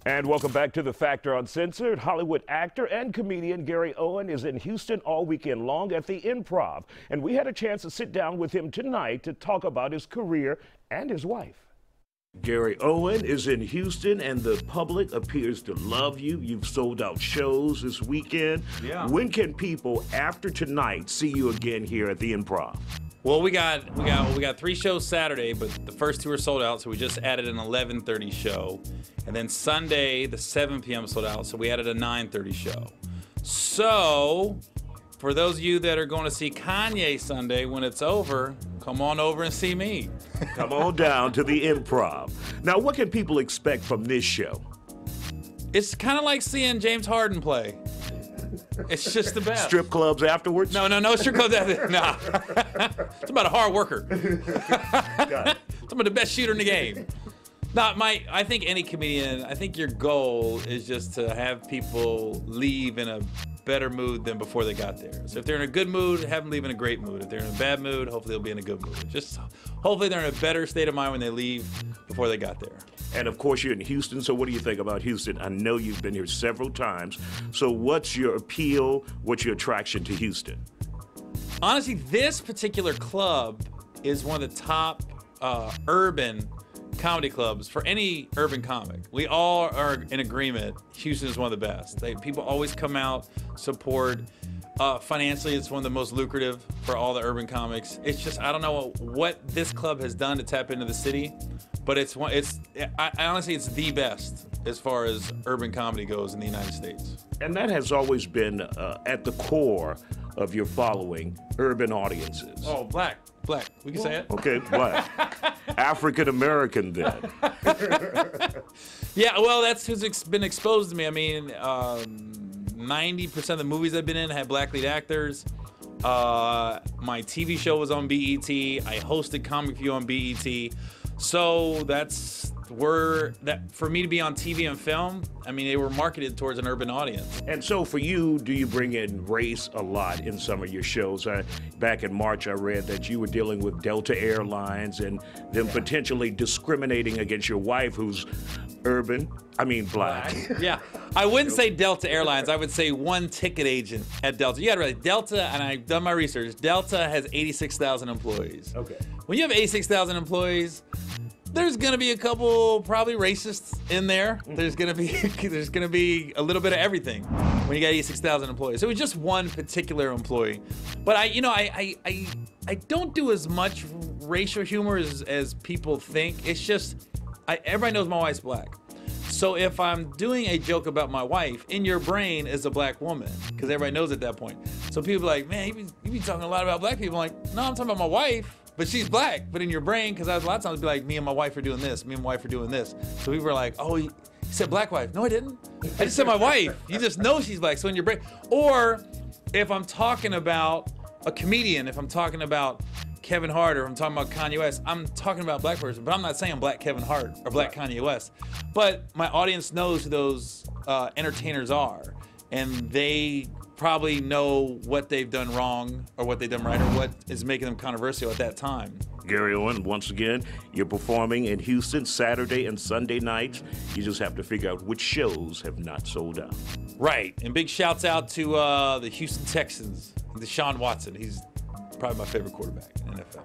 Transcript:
And welcome back to The Factor Uncensored. Hollywood actor and comedian Gary Owen is in Houston all weekend long at the Improv. And we had a chance to sit down with him tonight to talk about his career and his wife. Gary Owen is in Houston and the public appears to love you. You've sold out shows this weekend. Yeah. When can people after tonight see you again here at the Improv? Well, we got 3 shows Saturday, but the first 2 are sold out, so we just added an 11:30 show. And then Sunday, the 7 p.m. sold out, so we added a 9:30 show. So, for those of you that are going to see Kanye Sunday when it's over, come on over and see me. Come on down to the Improv. Now, what can people expect from this show? It's kind of like seeing James Harden play. It's just the best. Strip clubs afterwards? No strip clubs afterwards. Nah. It's about a hard worker. Got it. It's about the best shooter in the game. I think any comedian, I think your goal is just to have people leave in a better mood than before they got there. So if they're in a good mood, have them leave in a great mood. If they're in a bad mood, hopefully they'll be in a good mood. Just hopefully they're in a better state of mind when they leave before they got there. And of course, you're in Houston, so what do you think about Houston? I know you've been here several times. So what's your appeal? What's your attraction to Houston? Honestly, this particular club is one of the top urban comedy clubs for any urban comic. We all are in agreement. Houston is one of the best. People always come out, support. Financially, it's one of the most lucrative for all the urban comics. It's just, I don't know what this club has done to tap into the city, but honestly, it's the best as far as urban comedy goes in the United States. And that has always been at the core of your following, urban audiences. Oh, black. We can say it. Okay, black. African American then. Yeah, well, that's who's been exposed to me. I mean, 90% of the movies I've been in had black lead actors. My TV show was on BET. I hosted Comic View on BET. So for me to be on TV and film, I mean, they were marketed towards an urban audience. And so for you, do you bring in race a lot in some of your shows? Back in March, I read that you were dealing with Delta Airlines and them potentially discriminating against your wife, who's black. Yeah, I wouldn't say Delta Airlines. I would say one ticket agent at Delta. You gotta realize, Delta, and I've done my research, Delta has 86,000 employees. Okay. When you have 86,000 employees, there's gonna be a couple probably racists in there. There's gonna be a little bit of everything when you got 86,000 employees. So it was just one particular employee. But I don't do as much racial humor as people think. It's just, everybody knows my wife's black. So if I'm doing a joke about my wife, in your brain is a black woman, because everybody knows at that point. So people are like, man, you be talking a lot about black people. I'm like, no, I'm talking about my wife. But she's black, but in your brain, because a lot of times be like, me and my wife are doing this, me and my wife are doing this. So people are like, oh, you said black wife. No, I didn't. I just said my wife. You just know she's black, so in your brain. Or if I'm talking about a comedian, if I'm talking about Kevin Hart, or if I'm talking about Kanye West, I'm talking about a black person, but I'm not saying black Kevin Hart or black Kanye West. But my audience knows who those entertainers are, and they probably know what they've done wrong or what they've done right or what is making them controversial at that time. Gary Owen, once again, you're performing in Houston Saturday and Sunday nights. You just have to figure out which shows have not sold out. Right, and big shouts out to the Houston Texans, Deshaun Watson. He's probably my favorite quarterback in the NFL.